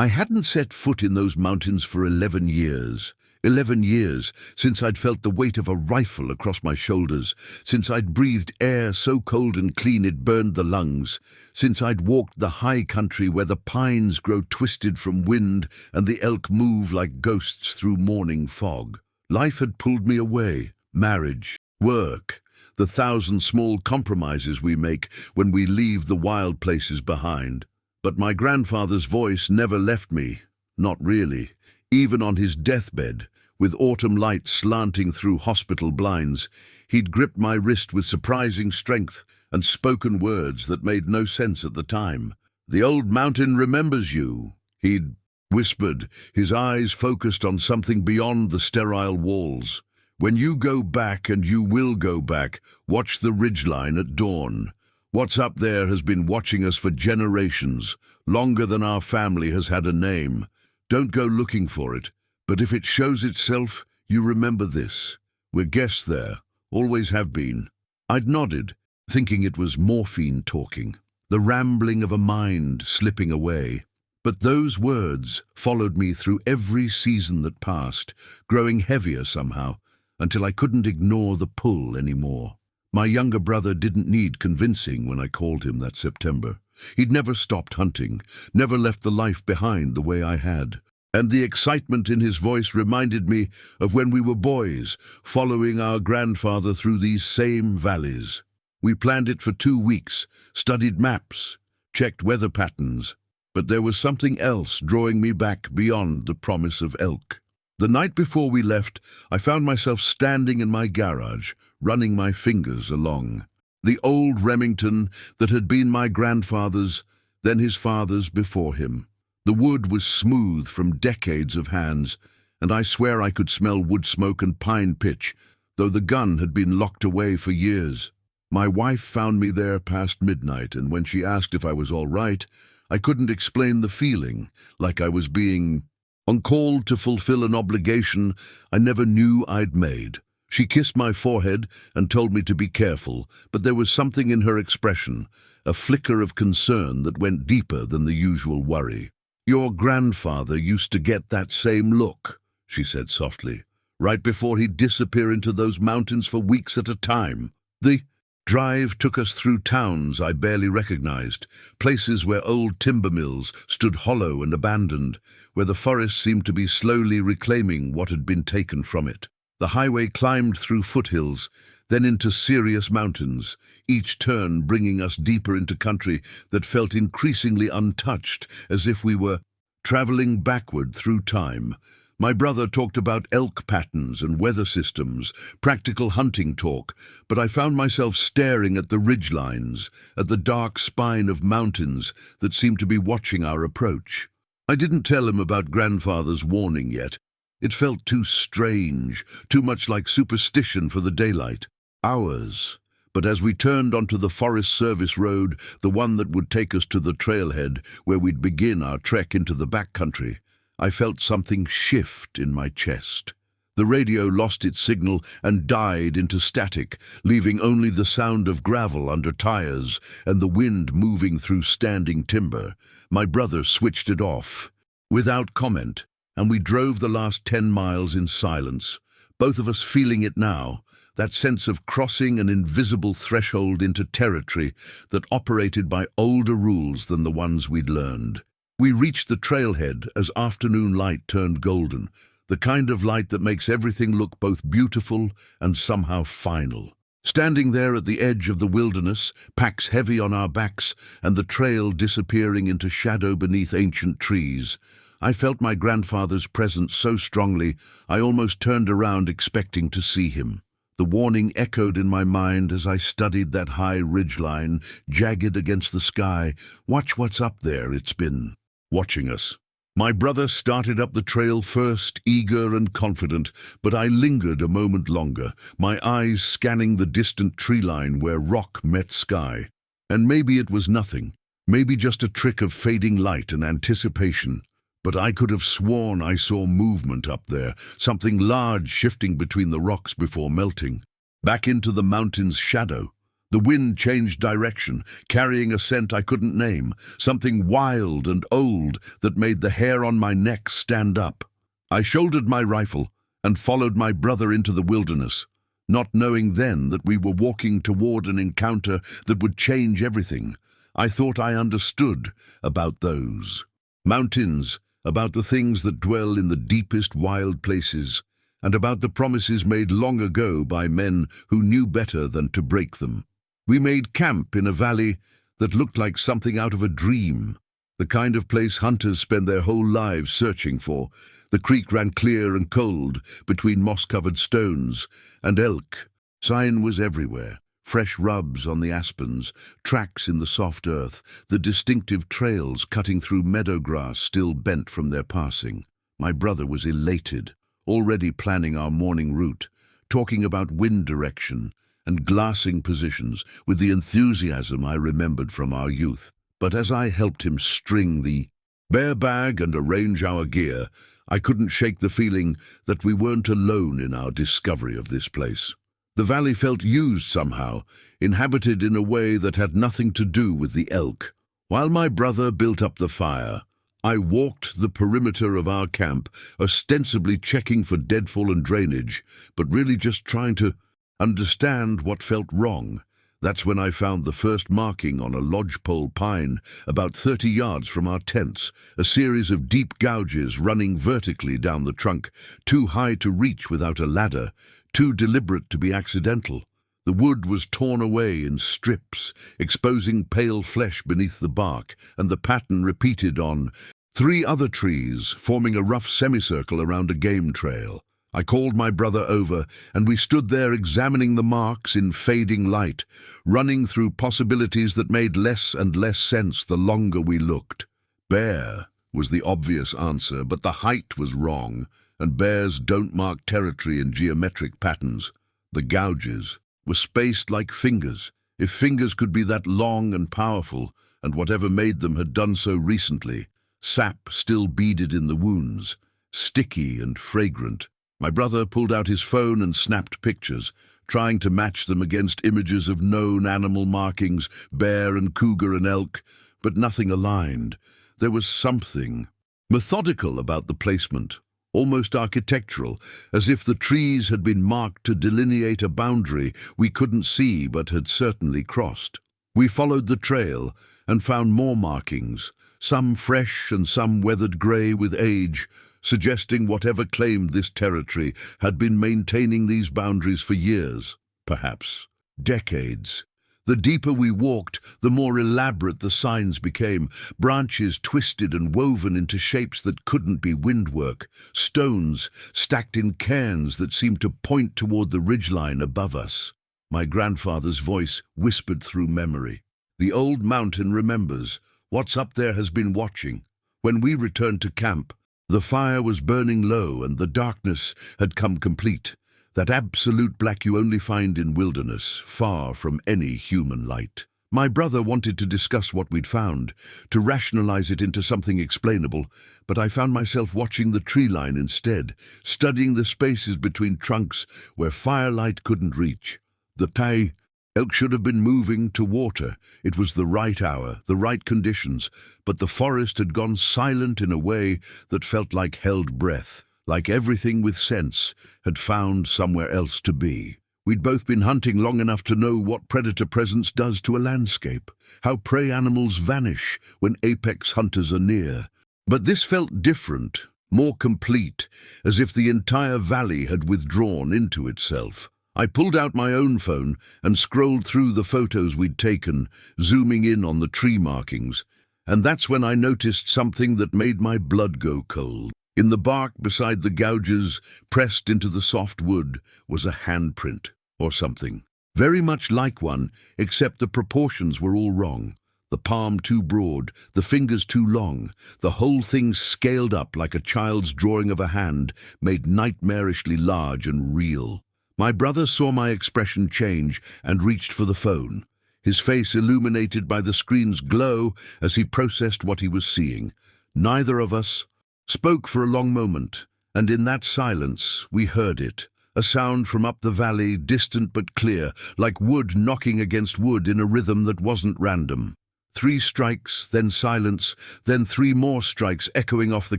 I hadn't set foot in those mountains for 11 years. 11 years since I'd felt the weight of a rifle across my shoulders, since I'd breathed air so cold and clean it burned the lungs, since I'd walked the high country where the pines grow twisted from wind and the elk move like ghosts through morning fog. Life had pulled me away. Marriage, work, the 1,000 small compromises we make when we leave the wild places behind. But my grandfather's voice never left me, not really. Even on his deathbed, with autumn light slanting through hospital blinds, he'd gripped my wrist with surprising strength and spoken words that made no sense at the time. "The old mountain remembers you," he'd whispered, his eyes focused on something beyond the sterile walls. "When you go back, and you will go back, watch the ridgeline at dawn. What's up there has been watching us for generations, longer than our family has had a name. Don't go looking for it, but if it shows itself, you remember this. We're guests there, always have been." I'd nodded, thinking it was morphine talking, the rambling of a mind slipping away. But those words followed me through every season that passed, growing heavier somehow, until I couldn't ignore the pull anymore. My younger brother didn't need convincing when I called him that September. He'd never stopped hunting, never left the life behind the way I had. And the excitement in his voice reminded me of when we were boys, following our grandfather through these same valleys. We planned it for 2 weeks, studied maps, checked weather patterns. But there was something else drawing me back beyond the promise of elk. The night before we left, I found myself standing in my garage, running my fingers along. The old Remington that had been my grandfather's, then his father's before him. The wood was smooth from decades of hands, and I swear I could smell wood smoke and pine pitch, though the gun had been locked away for years. My wife found me there past midnight, and when she asked if I was all right, I couldn't explain the feeling, like I was being on call to fulfill an obligation I never knew I'd made. She kissed my forehead and told me to be careful, but there was something in her expression, a flicker of concern that went deeper than the usual worry. "Your grandfather used to get that same look," she said softly, "right before he'd disappear into those mountains for weeks at a time." The drive took us through towns I barely recognized, places where old timber mills stood hollow and abandoned, where the forest seemed to be slowly reclaiming what had been taken from it. The highway climbed through foothills, then into serious mountains, each turn bringing us deeper into country that felt increasingly untouched, as if we were traveling backward through time. My brother talked about elk patterns and weather systems, practical hunting talk, but I found myself staring at the ridgelines, at the dark spine of mountains that seemed to be watching our approach. I didn't tell him about grandfather's warning yet. It felt too strange, too much like superstition for the daylight. Hours. But as we turned onto the Forest Service road, the one that would take us to the trailhead where we'd begin our trek into the backcountry, I felt something shift in my chest. The radio lost its signal and died into static, leaving only the sound of gravel under tires and the wind moving through standing timber. My brother switched it off, without comment, and we drove the last 10 miles in silence, both of us feeling it now, that sense of crossing an invisible threshold into territory that operated by older rules than the ones we'd learned. We reached the trailhead as afternoon light turned golden, the kind of light that makes everything look both beautiful and somehow final. Standing there at the edge of the wilderness, packs heavy on our backs and the trail disappearing into shadow beneath ancient trees, I felt my grandfather's presence so strongly I almost turned around expecting to see him. The warning echoed in my mind as I studied that high ridgeline, jagged against the sky. "Watch what's up there, it's been watching us." My brother started up the trail first, eager and confident, but I lingered a moment longer, my eyes scanning the distant tree line where rock met sky. And maybe it was nothing, maybe just a trick of fading light and anticipation. But I could have sworn I saw movement up there, something large shifting between the rocks before melting, back into the mountain's shadow. The wind changed direction, carrying a scent I couldn't name, something wild and old that made the hair on my neck stand up. I shouldered my rifle and followed my brother into the wilderness, not knowing then that we were walking toward an encounter that would change everything. I thought I understood about those mountains, about the things that dwell in the deepest wild places, and about the promises made long ago by men who knew better than to break them. We made camp in a valley that looked like something out of a dream, the kind of place hunters spend their whole lives searching for. The creek ran clear and cold between moss-covered stones, and elk. Sign was everywhere. Fresh rubs on the aspens, tracks in the soft earth, the distinctive trails cutting through meadow grass still bent from their passing. My brother was elated, already planning our morning route, talking about wind direction and glassing positions with the enthusiasm I remembered from our youth. But as I helped him string the bear bag and arrange our gear, I couldn't shake the feeling that we weren't alone in our discovery of this place. The valley felt used somehow, inhabited in a way that had nothing to do with the elk. While my brother built up the fire, I walked the perimeter of our camp, ostensibly checking for deadfall and drainage, but really just trying to understand what felt wrong. That's when I found the first marking on a lodgepole pine about 30 yards from our tents, a series of deep gouges running vertically down the trunk, too high to reach without a ladder, too deliberate to be accidental. The wood was torn away in strips, exposing pale flesh beneath the bark, and the pattern repeated on 3 other trees, forming a rough semicircle around a game trail. I called my brother over, and we stood there examining the marks in fading light, running through possibilities that made less and less sense the longer we looked. Bear was the obvious answer, but the height was wrong, and bears don't mark territory in geometric patterns. The gouges were spaced like fingers, if fingers could be that long and powerful, and whatever made them had done so recently. Sap still beaded in the wounds, sticky and fragrant. My brother pulled out his phone and snapped pictures, trying to match them against images of known animal markings, bear and cougar and elk, but nothing aligned. There was something methodical about the placement, almost architectural, as if the trees had been marked to delineate a boundary we couldn't see but had certainly crossed. We followed the trail and found more markings, some fresh and some weathered grey with age, suggesting whatever claimed this territory had been maintaining these boundaries for years, perhaps decades. The deeper we walked, the more elaborate the signs became, branches twisted and woven into shapes that couldn't be windwork, stones stacked in cairns that seemed to point toward the ridgeline above us. My grandfather's voice whispered through memory. The old mountain remembers. What's up there has been watching. When we returned to camp, the fire was burning low and the darkness had come complete, that absolute black you only find in wilderness, far from any human light. My brother wanted to discuss what we'd found, to rationalize it into something explainable, but I found myself watching the tree line instead, studying the spaces between trunks where firelight couldn't reach. The elk should have been moving to water. It was the right hour, the right conditions, but the forest had gone silent in a way that felt like held breath, like everything with sense had found somewhere else to be. We'd both been hunting long enough to know what predator presence does to a landscape, how prey animals vanish when apex hunters are near. But this felt different, more complete, as if the entire valley had withdrawn into itself. I pulled out my own phone and scrolled through the photos we'd taken, zooming in on the tree markings. And that's when I noticed something that made my blood go cold. In the bark beside the gouges, pressed into the soft wood, was a handprint, or something. Very much like one, except the proportions were all wrong. The palm too broad, the fingers too long, the whole thing scaled up like a child's drawing of a hand, made nightmarishly large and real. My brother saw my expression change and reached for the phone, his face illuminated by the screen's glow as he processed what he was seeing. Neither of us spoke for a long moment, and in that silence we heard it, A sound from up the valley, distant but clear, like wood knocking against wood in a rhythm that wasn't random. 3 strikes, then silence, then 3 more strikes echoing off the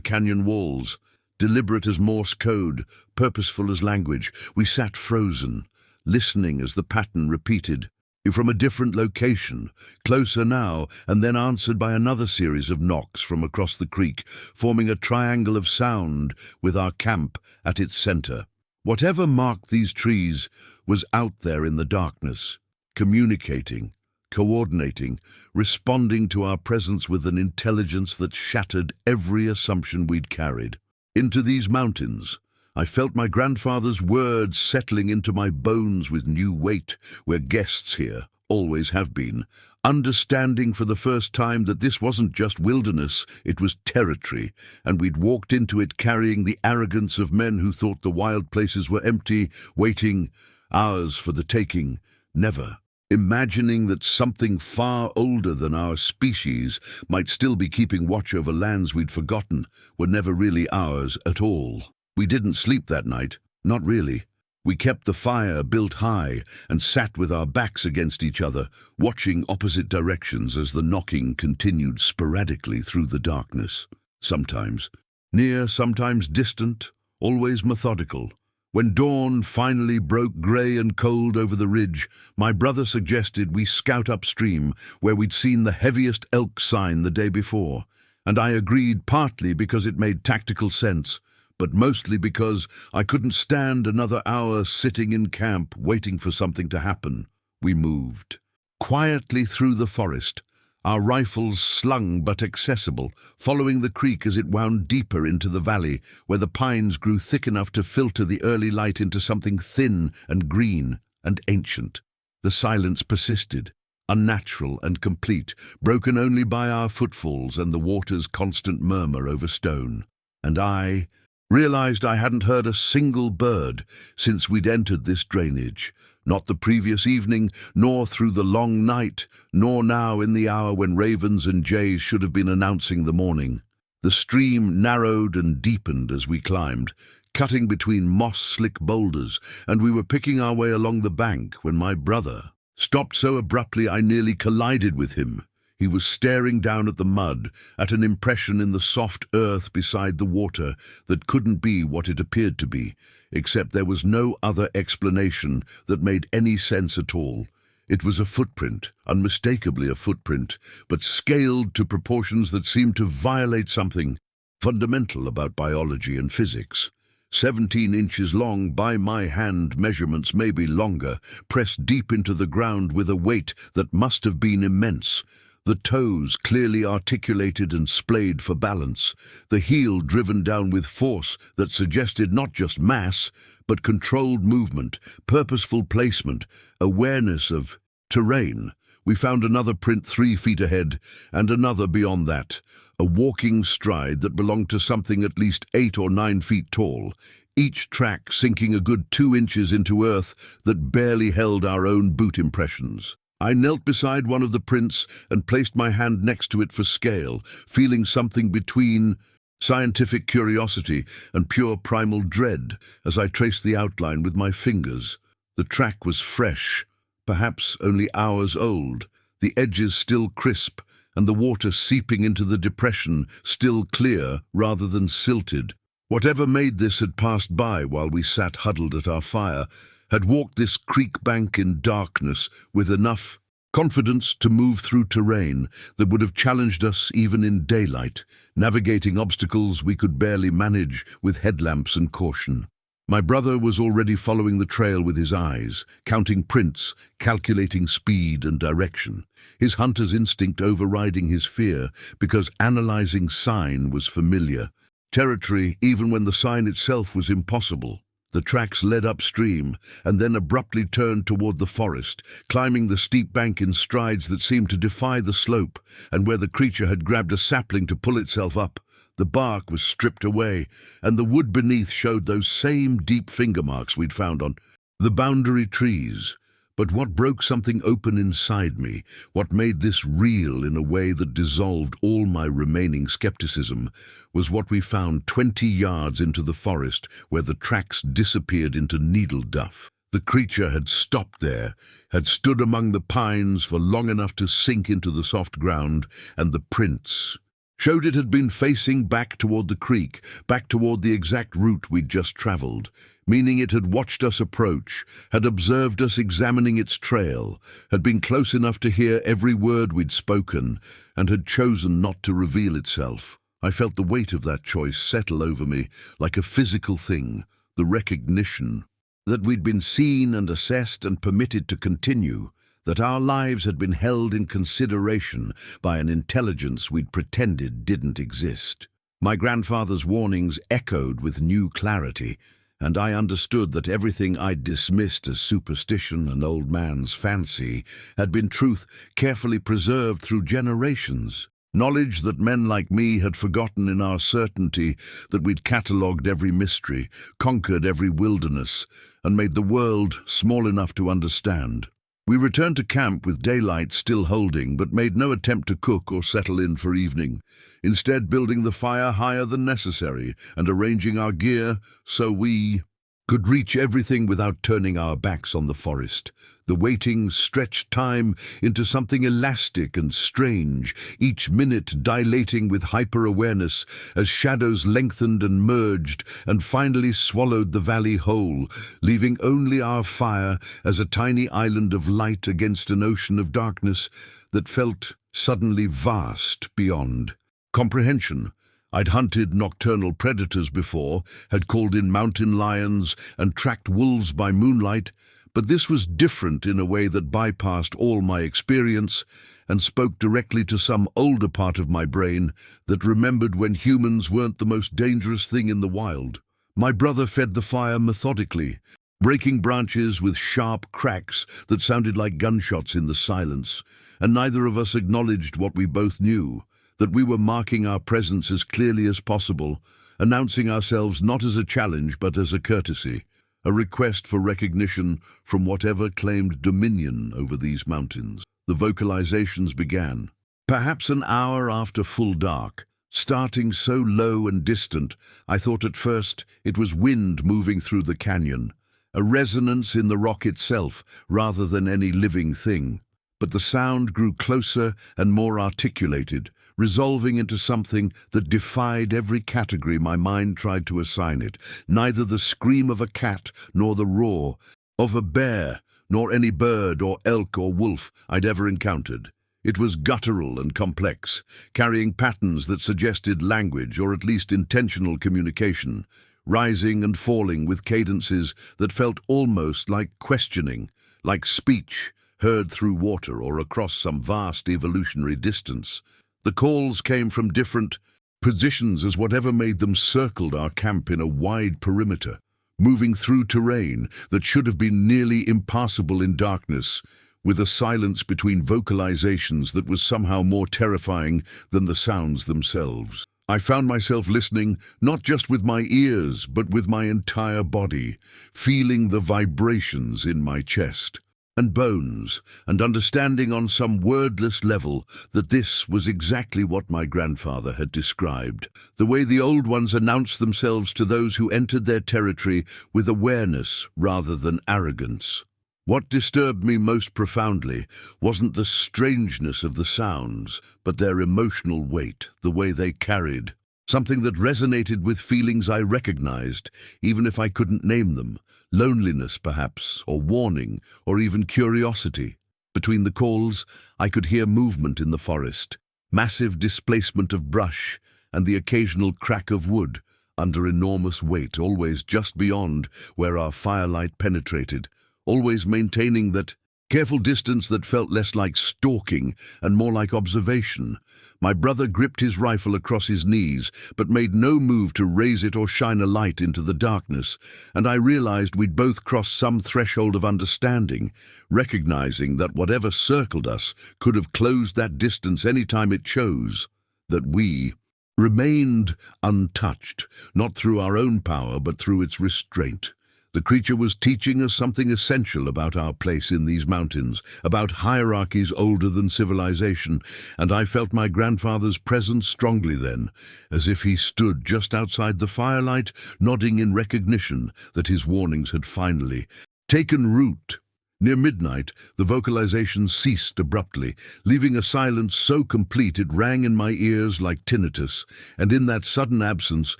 canyon walls. Deliberate as Morse code, purposeful as language, we sat frozen, listening as the pattern repeated. From a different location, closer now, and then answered by another series of knocks from across the creek, forming a triangle of sound with our camp at its center. Whatever marked these trees was out there in the darkness, communicating, coordinating, responding to our presence with an intelligence that shattered every assumption we'd carried. Into these mountains, I felt my grandfather's words settling into my bones with new weight. We're guests here, always have been, understanding for the first time that this wasn't just wilderness, it was territory, and we'd walked into it carrying the arrogance of men who thought the wild places were empty, waiting, ours for the taking, never. Imagining that something far older than our species might still be keeping watch over lands we'd forgotten were never really ours at all. We didn't sleep that night, not really. We kept the fire built high and sat with our backs against each other, watching opposite directions as the knocking continued sporadically through the darkness. Sometimes near, sometimes distant, always methodical. When dawn finally broke grey and cold over the ridge, my brother suggested we scout upstream where we'd seen the heaviest elk sign the day before, and I agreed partly because it made tactical sense, but mostly because I couldn't stand another hour sitting in camp waiting for something to happen. We moved quietly through the forest, our rifles slung but accessible, following the creek as it wound deeper into the valley, where the pines grew thick enough to filter the early light into something thin and green and ancient. The silence persisted, unnatural and complete, broken only by our footfalls and the water's constant murmur over stone. And I realized I hadn't heard a single bird since we'd entered this drainage, not the previous evening, nor through the long night, nor now in the hour when ravens and jays should have been announcing the morning. The stream narrowed and deepened as we climbed, cutting between moss-slick boulders, and we were picking our way along the bank when my brother stopped so abruptly I nearly collided with him. He was staring down at the mud, at an impression in the soft earth beside the water that couldn't be what it appeared to be, except there was no other explanation that made any sense at all. It was a footprint, unmistakably a footprint, but scaled to proportions that seemed to violate something fundamental about biology and physics. 17 inches long by my hand measurements, maybe longer, pressed deep into the ground with a weight that must have been immense. The toes clearly articulated and splayed for balance, the heel driven down with force that suggested not just mass, but controlled movement, purposeful placement, awareness of terrain. We found another print 3 feet ahead, and another beyond that, a walking stride that belonged to something at least 8 or 9 feet tall, each track sinking a good 2 inches into earth that barely held our own boot impressions. I knelt beside one of the prints and placed my hand next to it for scale, feeling something between scientific curiosity and pure primal dread as I traced the outline with my fingers. The track was fresh, perhaps only hours old, the edges still crisp, and the water seeping into the depression still clear rather than silted. Whatever made this had passed by while we sat huddled at our fire, had walked this creek bank in darkness with enough confidence to move through terrain that would have challenged us even in daylight, navigating obstacles we could barely manage with headlamps and caution. My brother was already following the trail with his eyes, counting prints, calculating speed and direction, his hunter's instinct overriding his fear because analyzing sign was familiar. Territory, even when the sign itself was impossible. The tracks led upstream and then abruptly turned toward the forest, climbing the steep bank in strides that seemed to defy the slope, and where the creature had grabbed a sapling to pull itself up, the bark was stripped away, and the wood beneath showed those same deep finger marks we'd found on the boundary trees. But what broke something open inside me, what made this real in a way that dissolved all my remaining skepticism, was what we found 20 yards into the forest where the tracks disappeared into needle duff. The creature had stopped there, had stood among the pines for long enough to sink into the soft ground, and the prints showed it had been facing back toward the creek, back toward the exact route we'd just traveled, meaning it had watched us approach, had observed us examining its trail, had been close enough to hear every word we'd spoken, and had chosen not to reveal itself. I felt the weight of that choice settle over me like a physical thing, the recognition that we'd been seen and assessed and permitted to continue, that our lives had been held in consideration by an intelligence we'd pretended didn't exist. My grandfather's warnings echoed with new clarity, and I understood that everything I'd dismissed as superstition and old man's fancy had been truth carefully preserved through generations. Knowledge that men like me had forgotten in our certainty that we'd catalogued every mystery, conquered every wilderness, and made the world small enough to understand. We returned to camp with daylight still holding, but made no attempt to cook or settle in for evening, instead building the fire higher than necessary and arranging our gear so we could reach everything without turning our backs on the forest. The waiting stretched time into something elastic and strange, each minute dilating with hyper-awareness as shadows lengthened and merged and finally swallowed the valley whole, leaving only our fire as a tiny island of light against an ocean of darkness that felt suddenly vast beyond comprehension. I'd hunted nocturnal predators before, had called in mountain lions and tracked wolves by moonlight, but this was different in a way that bypassed all my experience and spoke directly to some older part of my brain that remembered when humans weren't the most dangerous thing in the wild. My brother fed the fire methodically, breaking branches with sharp cracks that sounded like gunshots in the silence, and neither of us acknowledged what we both knew, that we were marking our presence as clearly as possible, announcing ourselves not as a challenge but as a courtesy, a request for recognition from whatever claimed dominion over these mountains. The vocalizations began, perhaps an hour after full dark, starting so low and distant I thought at first it was wind moving through the canyon, a resonance in the rock itself rather than any living thing. But the sound grew closer and more articulated, resolving into something that defied every category my mind tried to assign it, neither the scream of a cat nor the roar of a bear, nor any bird or elk or wolf I'd ever encountered. It was guttural and complex, carrying patterns that suggested language or at least intentional communication, rising and falling with cadences that felt almost like questioning, like speech heard through water or across some vast evolutionary distance. The calls came from different positions as whatever made them circled our camp in a wide perimeter, moving through terrain that should have been nearly impassable in darkness, with a silence between vocalizations that was somehow more terrifying than the sounds themselves. I found myself listening not just with my ears, but with my entire body, feeling the vibrations in my chest and bones, and understanding on some wordless level that this was exactly what my grandfather had described, the way the old ones announced themselves to those who entered their territory with awareness rather than arrogance. What disturbed me most profoundly wasn't the strangeness of the sounds, but their emotional weight, the way they carried, something that resonated with feelings I recognized, even if I couldn't name them. Loneliness, perhaps, or warning, or even curiosity. Between the calls, I could hear movement in the forest, massive displacement of brush, and the occasional crack of wood under enormous weight, always just beyond where our firelight penetrated, always maintaining that careful distance that felt less like stalking and more like observation. My brother gripped his rifle across his knees, but made no move to raise it or shine a light into the darkness, and I realized we'd both crossed some threshold of understanding, recognizing that whatever circled us could have closed that distance any time it chose, that we remained untouched, not through our own power but through its restraint. The creature was teaching us something essential about our place in these mountains, about hierarchies older than civilization, and I felt my grandfather's presence strongly then, as if he stood just outside the firelight, nodding in recognition that his warnings had finally taken root. Near midnight, the vocalization ceased abruptly, leaving a silence so complete it rang in my ears like tinnitus, and in that sudden absence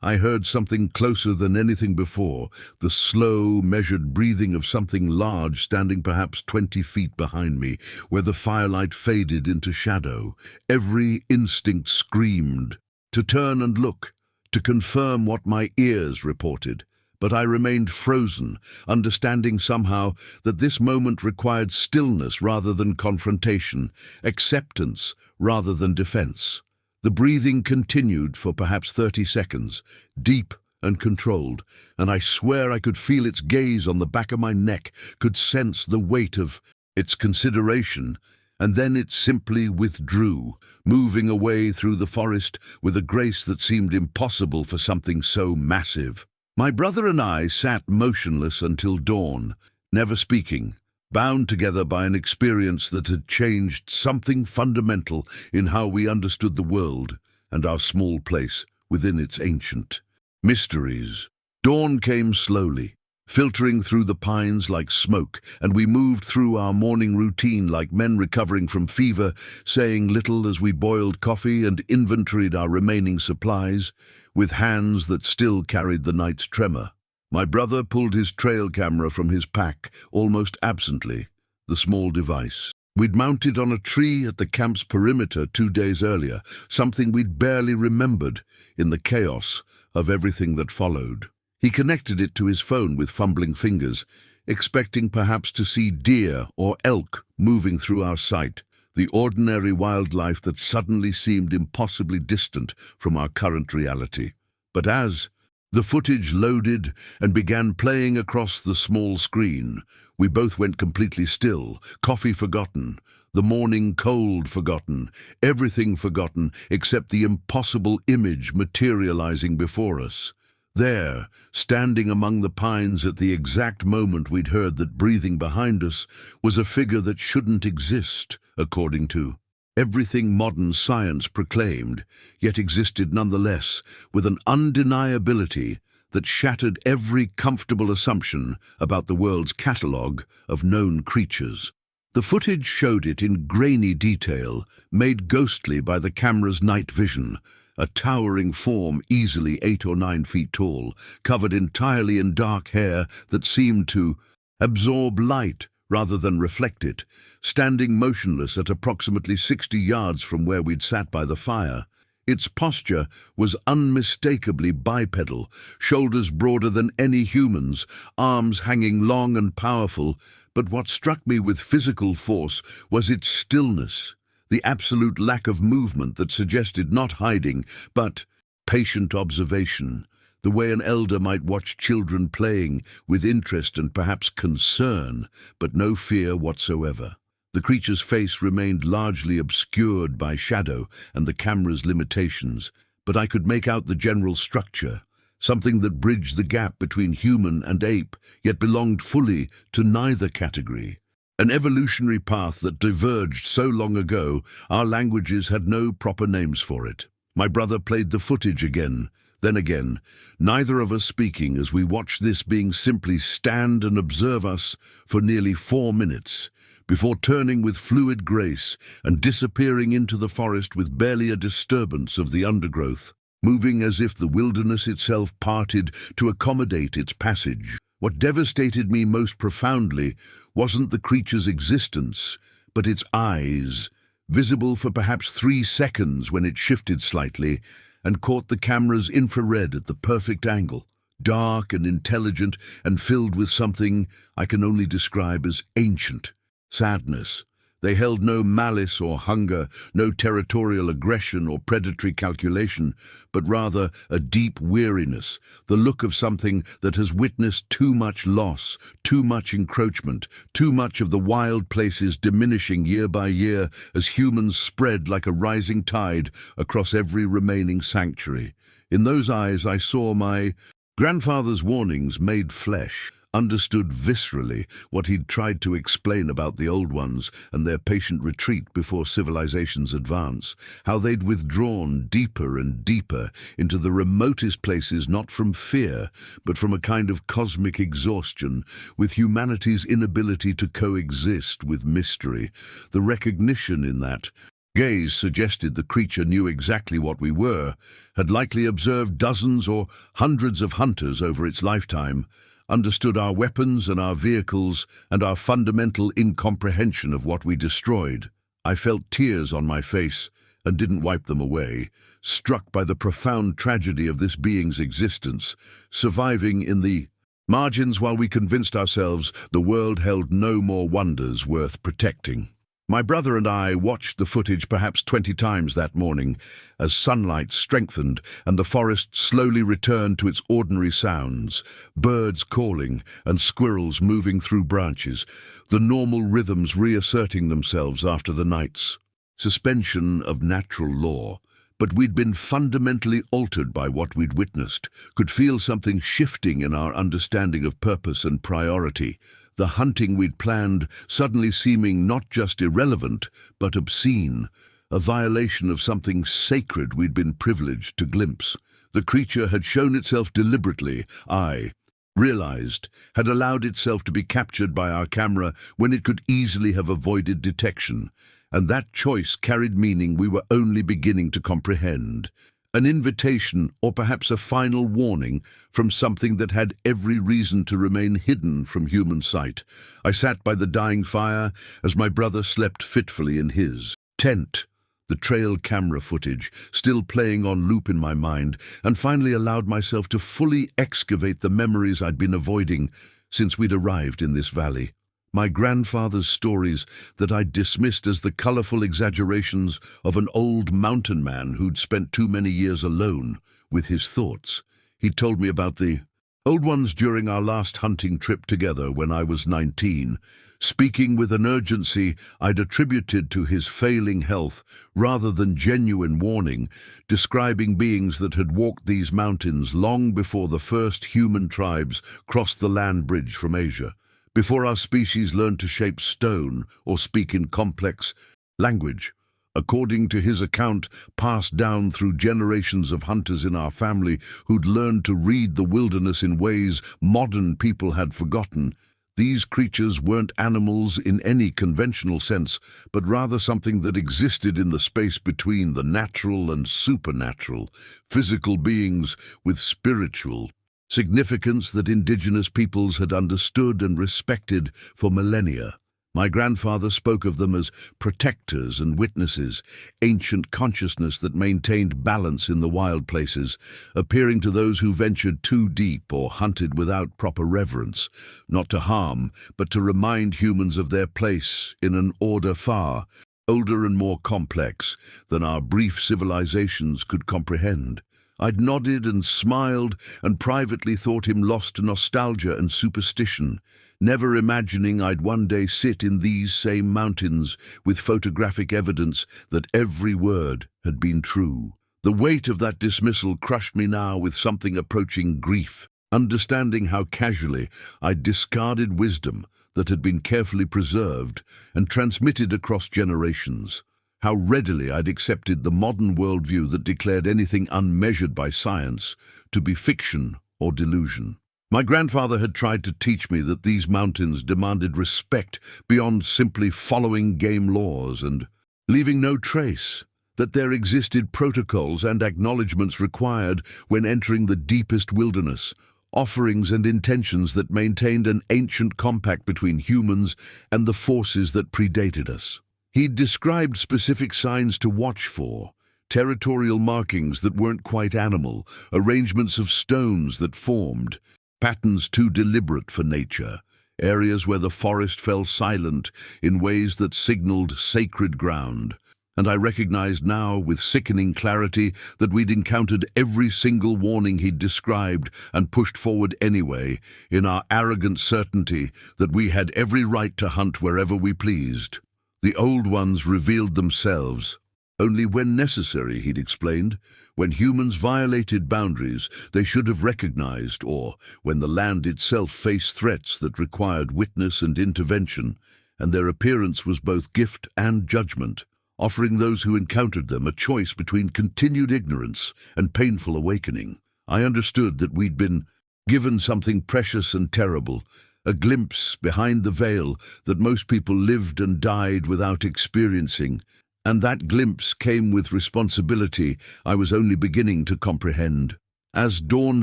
I heard something closer than anything before, the slow, measured breathing of something large standing perhaps 20 feet behind me, where the firelight faded into shadow. Every instinct screamed to turn and look, to confirm what my ears reported. But I remained frozen, understanding somehow that this moment required stillness rather than confrontation, acceptance rather than defense. The breathing continued for perhaps 30 seconds, deep and controlled, and I swear I could feel its gaze on the back of my neck, could sense the weight of its consideration, and then it simply withdrew, moving away through the forest with a grace that seemed impossible for something so massive. My brother and I sat motionless until dawn, never speaking, bound together by an experience that had changed something fundamental in how we understood the world and our small place within its ancient mysteries. Dawn came slowly, filtering through the pines like smoke, and we moved through our morning routine like men recovering from fever, saying little as we boiled coffee and inventoried our remaining supplies, with hands that still carried the night's tremor. My brother pulled his trail camera from his pack, almost absently, the small device we'd mounted on a tree at the camp's perimeter 2 days earlier, something we'd barely remembered in the chaos of everything that followed. He connected it to his phone with fumbling fingers, expecting perhaps to see deer or elk moving through our sight, the ordinary wildlife that suddenly seemed impossibly distant from our current reality. But as the footage loaded and began playing across the small screen, we both went completely still, coffee forgotten, the morning cold forgotten, everything forgotten except the impossible image materializing before us. There, standing among the pines at the exact moment we'd heard that breathing behind us, was a figure that shouldn't exist, according to everything modern science proclaimed, yet existed nonetheless, with an undeniability that shattered every comfortable assumption about the world's catalogue of known creatures. The footage showed it in grainy detail, made ghostly by the camera's night vision, a towering form easily 8 or 9 feet tall, covered entirely in dark hair that seemed to absorb light rather than reflect it, standing motionless at approximately 60 yards from where we'd sat by the fire. Its posture was unmistakably bipedal, shoulders broader than any human's, arms hanging long and powerful, but what struck me with physical force was its stillness, the absolute lack of movement that suggested not hiding, but patient observation, the way an elder might watch children playing with interest and perhaps concern, but no fear whatsoever. The creature's face remained largely obscured by shadow and the camera's limitations, but I could make out the general structure, something that bridged the gap between human and ape, yet belonged fully to neither category. An evolutionary path that diverged so long ago, our languages had no proper names for it. My brother played the footage again, then again, neither of us speaking as we watched this being simply stand and observe us for nearly 4 minutes, before turning with fluid grace and disappearing into the forest with barely a disturbance of the undergrowth, moving as if the wilderness itself parted to accommodate its passage. What devastated me most profoundly wasn't the creature's existence, but its eyes, visible for perhaps 3 seconds when it shifted slightly and caught the camera's infrared at the perfect angle, dark and intelligent and filled with something I can only describe as ancient sadness. They held no malice or hunger, no territorial aggression or predatory calculation, but rather a deep weariness, the look of something that has witnessed too much loss, too much encroachment, too much of the wild places diminishing year by year as humans spread like a rising tide across every remaining sanctuary. In those eyes I saw my grandfather's warnings made flesh, understood viscerally what he'd tried to explain about the Old Ones and their patient retreat before civilization's advance, how they'd withdrawn deeper and deeper into the remotest places, not from fear, but from a kind of cosmic exhaustion, with humanity's inability to coexist with mystery. The recognition in that gaze suggested the creature knew exactly what we were, had likely observed dozens or hundreds of hunters over its lifetime, understood our weapons and our vehicles and our fundamental incomprehension of what we destroyed. I felt tears on my face and didn't wipe them away, struck by the profound tragedy of this being's existence, surviving in the margins while we convinced ourselves the world held no more wonders worth protecting. My brother and I watched the footage perhaps 20 times that morning as sunlight strengthened and the forest slowly returned to its ordinary sounds, birds calling and squirrels moving through branches, the normal rhythms reasserting themselves after the night's suspension of natural law. But we'd been fundamentally altered by what we'd witnessed, could feel something shifting in our understanding of purpose and priority. The hunting we'd planned suddenly seeming not just irrelevant, but obscene, a violation of something sacred we'd been privileged to glimpse. The creature had shown itself deliberately, I realized, had allowed itself to be captured by our camera when it could easily have avoided detection, and that choice carried meaning we were only beginning to comprehend. An invitation, or perhaps a final warning, from something that had every reason to remain hidden from human sight. I sat by the dying fire as my brother slept fitfully in his tent, the trail camera footage still playing on loop in my mind, and finally allowed myself to fully excavate the memories I'd been avoiding since we'd arrived in this valley. My grandfather's stories that I'd dismissed as the colorful exaggerations of an old mountain man who'd spent too many years alone with his thoughts. He told me about the Old Ones during our last hunting trip together when I was 19, speaking with an urgency I'd attributed to his failing health rather than genuine warning, describing beings that had walked these mountains long before the first human tribes crossed the land bridge from Asia, before our species learned to shape stone or speak in complex language. According to his account, passed down through generations of hunters in our family who'd learned to read the wilderness in ways modern people had forgotten, these creatures weren't animals in any conventional sense, but rather something that existed in the space between the natural and supernatural, physical beings with spiritual significance that indigenous peoples had understood and respected for millennia. My grandfather spoke of them as protectors and witnesses, ancient consciousness that maintained balance in the wild places, appearing to those who ventured too deep or hunted without proper reverence, not to harm, but to remind humans of their place in an order far older and more complex than our brief civilizations could comprehend. I'd nodded and smiled and privately thought him lost to nostalgia and superstition, never imagining I'd one day sit in these same mountains with photographic evidence that every word had been true. The weight of that dismissal crushed me now with something approaching grief, understanding how casually I'd discarded wisdom that had been carefully preserved and transmitted across generations. How readily I'd accepted the modern worldview that declared anything unmeasured by science to be fiction or delusion. My grandfather had tried to teach me that these mountains demanded respect beyond simply following game laws and leaving no trace, that there existed protocols and acknowledgments required when entering the deepest wilderness, offerings and intentions that maintained an ancient compact between humans and the forces that predated us. He'd described specific signs to watch for, territorial markings that weren't quite animal, arrangements of stones that formed, patterns too deliberate for nature, areas where the forest fell silent in ways that signaled sacred ground. And I recognized now with sickening clarity that we'd encountered every single warning he'd described and pushed forward anyway, in our arrogant certainty that we had every right to hunt wherever we pleased. The Old Ones revealed themselves, Only when necessary, he'd explained. When humans violated boundaries they should have recognized, or when the land itself faced threats that required witness and intervention, and their appearance was both gift and judgment, offering those who encountered them a choice between continued ignorance and painful awakening. I understood that we'd been given something precious and terrible, a glimpse behind the veil that most people lived and died without experiencing, and that glimpse came with responsibility I was only beginning to comprehend. As dawn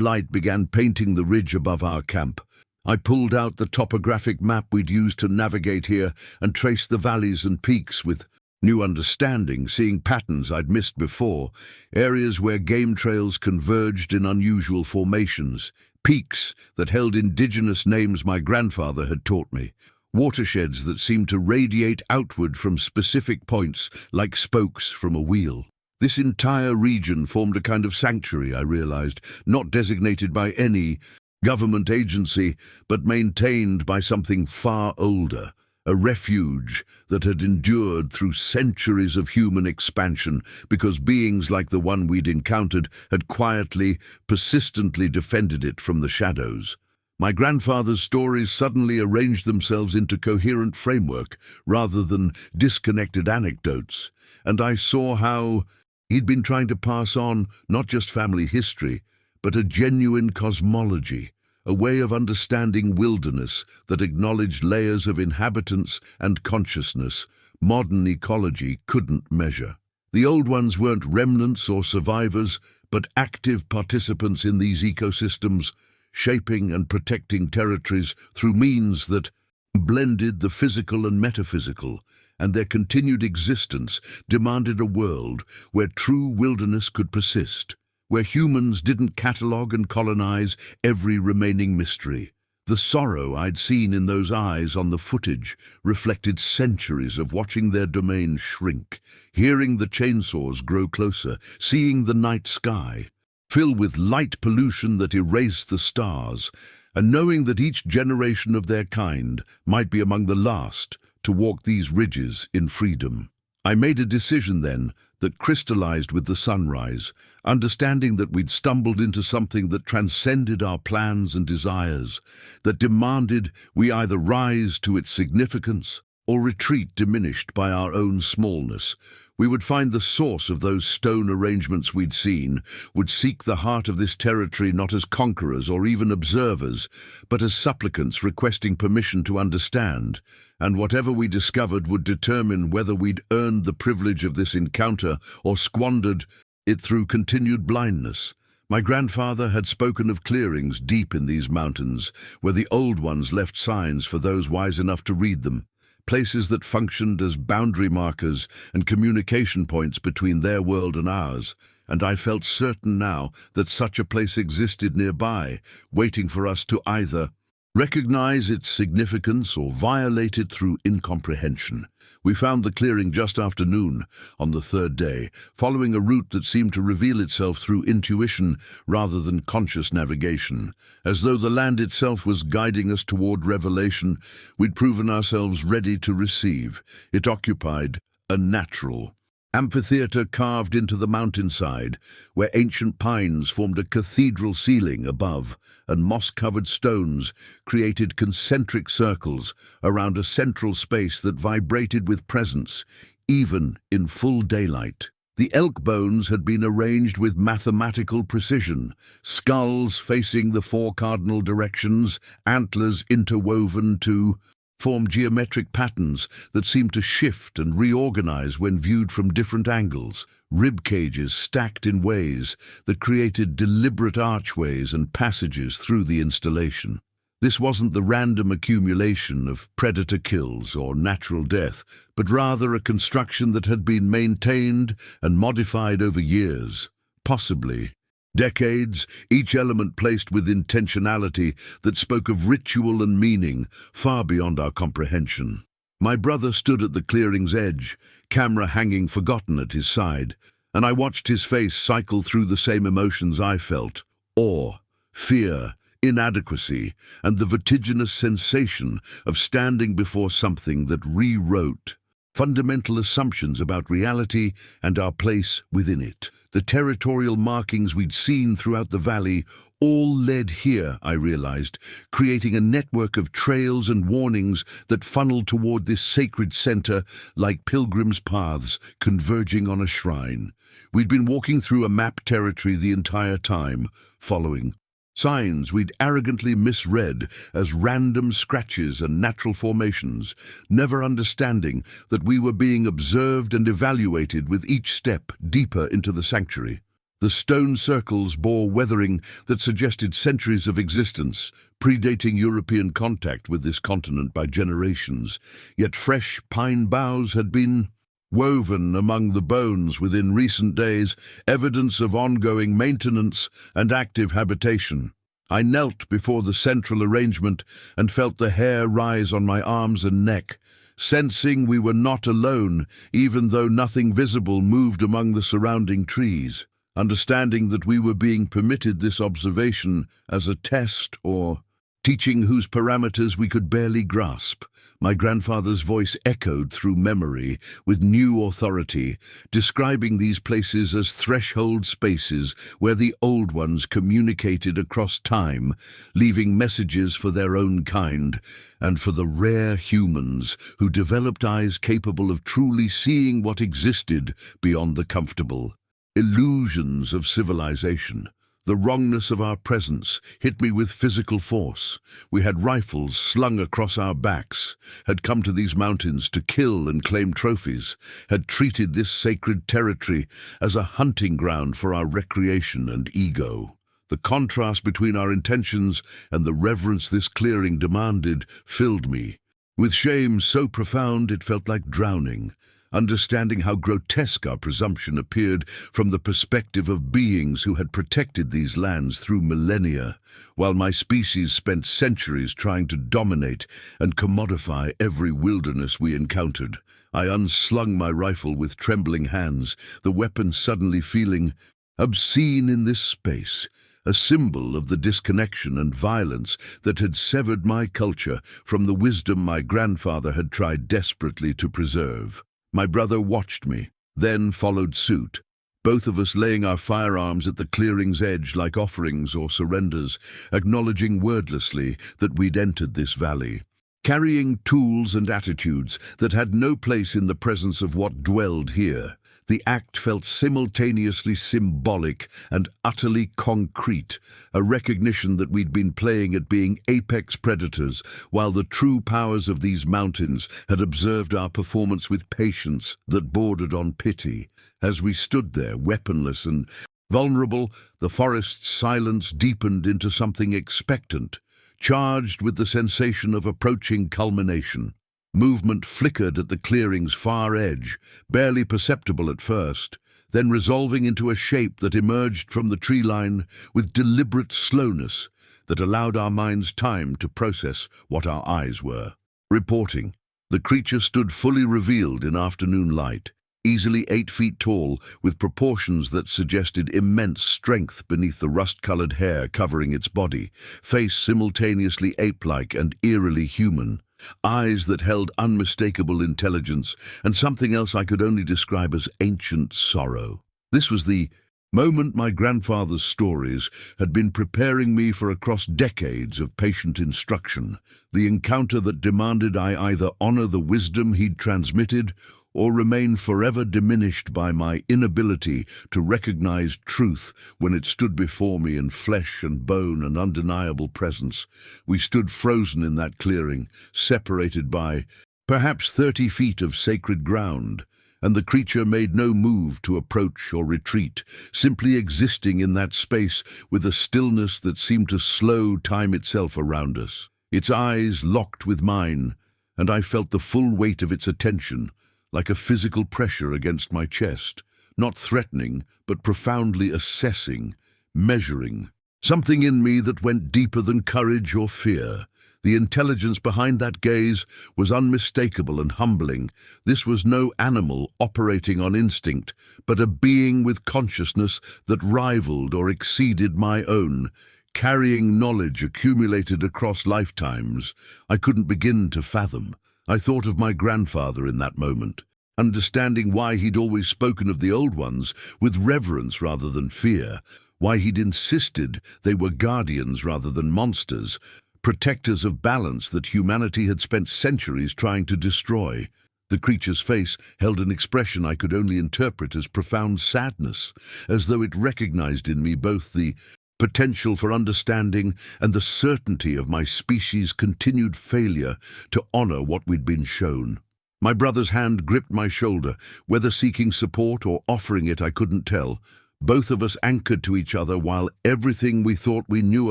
light began painting the ridge above our camp, I pulled out the topographic map we'd used to navigate here and traced the valleys and peaks with new understanding, seeing patterns I'd missed before, areas where game trails converged in unusual formations, peaks that held indigenous names my grandfather had taught me, watersheds that seemed to radiate outward from specific points like spokes from a wheel. This entire region formed a kind of sanctuary, I realized, not designated by any government agency, but maintained by something far older, a refuge that had endured through centuries of human expansion because beings like the one we'd encountered had quietly, persistently defended it from the shadows. My grandfather's stories suddenly arranged themselves into coherent framework rather than disconnected anecdotes, and I saw how he'd been trying to pass on not just family history, but a genuine cosmology, a way of understanding wilderness that acknowledged layers of inhabitants and consciousness modern ecology couldn't measure. The old ones weren't remnants or survivors, but active participants in these ecosystems, shaping and protecting territories through means that blended the physical and metaphysical, and their continued existence demanded a world where true wilderness could persist, where humans didn't catalogue and colonize every remaining mystery. The sorrow I'd seen in those eyes on the footage reflected centuries of watching their domain shrink, hearing the chainsaws grow closer, seeing the night sky fill with light pollution that erased the stars, and knowing that each generation of their kind might be among the last to walk these ridges in freedom. I made a decision then that crystallized with the sunrise, understanding that we'd stumbled into something that transcended our plans and desires, that demanded we either rise to its significance or retreat diminished by our own smallness. We would find the source of those stone arrangements we'd seen, would seek the heart of this territory not as conquerors or even observers, but as supplicants requesting permission to understand, and whatever we discovered would determine whether we'd earned the privilege of this encounter or squandered it through continued blindness. My grandfather had spoken of clearings deep in these mountains, where the old ones left signs for those wise enough to read them, places that functioned as boundary markers and communication points between their world and ours, and I felt certain now that such a place existed nearby, waiting for us to either recognize its significance or violate it through incomprehension. We found the clearing just after noon on the third day, following a route that seemed to reveal itself through intuition rather than conscious navigation. As though the land itself was guiding us toward revelation we'd proven ourselves ready to receive. It occupied a natural amphitheater carved into the mountainside, where ancient pines formed a cathedral ceiling above, and moss-covered stones created concentric circles around a central space that vibrated with presence, even in full daylight. The elk bones had been arranged with mathematical precision, skulls facing the 4 cardinal directions, antlers interwoven to form geometric patterns that seemed to shift and reorganize when viewed from different angles, rib cages stacked in ways that created deliberate archways and passages through the installation. This wasn't the random accumulation of predator kills or natural death, but rather a construction that had been maintained and modified over years, possibly decades, each element placed with intentionality that spoke of ritual and meaning far beyond our comprehension. My brother stood at the clearing's edge, camera hanging forgotten at his side, and I watched his face cycle through the same emotions I felt: awe, fear, inadequacy, and the vertiginous sensation of standing before something that rewrote fundamental assumptions about reality and our place within it. The territorial markings we'd seen throughout the valley all led here, I realized, creating a network of trails and warnings that funneled toward this sacred center like pilgrims' paths converging on a shrine. We'd been walking through a mapped territory the entire time, following signs we'd arrogantly misread as random scratches and natural formations, never understanding that we were being observed and evaluated with each step deeper into the sanctuary. The stone circles bore weathering that suggested centuries of existence, predating European contact with this continent by generations, yet fresh pine boughs had been woven among the bones within recent days, evidence of ongoing maintenance and active habitation. I knelt before the central arrangement and felt the hair rise on my arms and neck, sensing we were not alone, even though nothing visible moved among the surrounding trees. Understanding that we were being permitted this observation as a test or teaching whose parameters we could barely grasp, my grandfather's voice echoed through memory with new authority, describing these places as threshold spaces where the old ones communicated across time, leaving messages for their own kind, and for the rare humans who developed eyes capable of truly seeing what existed beyond the comfortable. Illusions of civilization. The wrongness of our presence hit me with physical force. We had rifles slung across our backs, had come to these mountains to kill and claim trophies, had treated this sacred territory as a hunting ground for our recreation and ego. The contrast between our intentions and the reverence this clearing demanded filled me. With shame so profound it felt like drowning. Understanding how grotesque our presumption appeared from the perspective of beings who had protected these lands through millennia, while my species spent centuries trying to dominate and commodify every wilderness we encountered. I unslung my rifle with trembling hands, the weapon suddenly feeling obscene in this space, a symbol of the disconnection and violence that had severed my culture from the wisdom my grandfather had tried desperately to preserve. My brother watched me, then followed suit, both of us laying our firearms at the clearing's edge like offerings or surrenders, acknowledging wordlessly that we'd entered this valley, carrying tools and attitudes that had no place in the presence of what dwelled here. The act felt simultaneously symbolic and utterly concrete, a recognition that we'd been playing at being apex predators, while the true powers of these mountains had observed our performance with patience that bordered on pity. As we stood there, weaponless and vulnerable, the forest's silence deepened into something expectant, charged with the sensation of approaching culmination. Movement flickered at the clearing's far edge, barely perceptible at first, then resolving into a shape that emerged from the tree line with deliberate slowness that allowed our minds time to process what our eyes were. Reporting, the creature stood fully revealed in afternoon light, easily 8 feet tall, with proportions that suggested immense strength beneath the rust-colored hair covering its body, face simultaneously ape-like and eerily human. Eyes that held unmistakable intelligence, and something else I could only describe as ancient sorrow. This was the moment my grandfather's stories had been preparing me for across decades of patient instruction, the encounter that demanded I either honor the wisdom he'd transmitted or remain forever diminished by my inability to recognize truth when it stood before me in flesh and bone and undeniable presence. We stood frozen in that clearing, separated by perhaps 30 feet of sacred ground, and the creature made no move to approach or retreat, simply existing in that space with a stillness that seemed to slow time itself around us. Its eyes locked with mine, and I felt the full weight of its attention, like a physical pressure against my chest, not threatening, but profoundly assessing, measuring. Something in me that went deeper than courage or fear. The intelligence behind that gaze was unmistakable and humbling. This was no animal operating on instinct, but a being with consciousness that rivaled or exceeded my own, carrying knowledge accumulated across lifetimes I couldn't begin to fathom. I thought of my grandfather in that moment, understanding why he'd always spoken of the old ones with reverence rather than fear, why he'd insisted they were guardians rather than monsters, protectors of balance that humanity had spent centuries trying to destroy. The creature's face held an expression I could only interpret as profound sadness, as though it recognized in me both the potential for understanding and the certainty of my species' continued failure to honor what we'd been shown. My brother's hand gripped my shoulder, whether seeking support or offering it I couldn't tell. Both of us anchored to each other while everything we thought we knew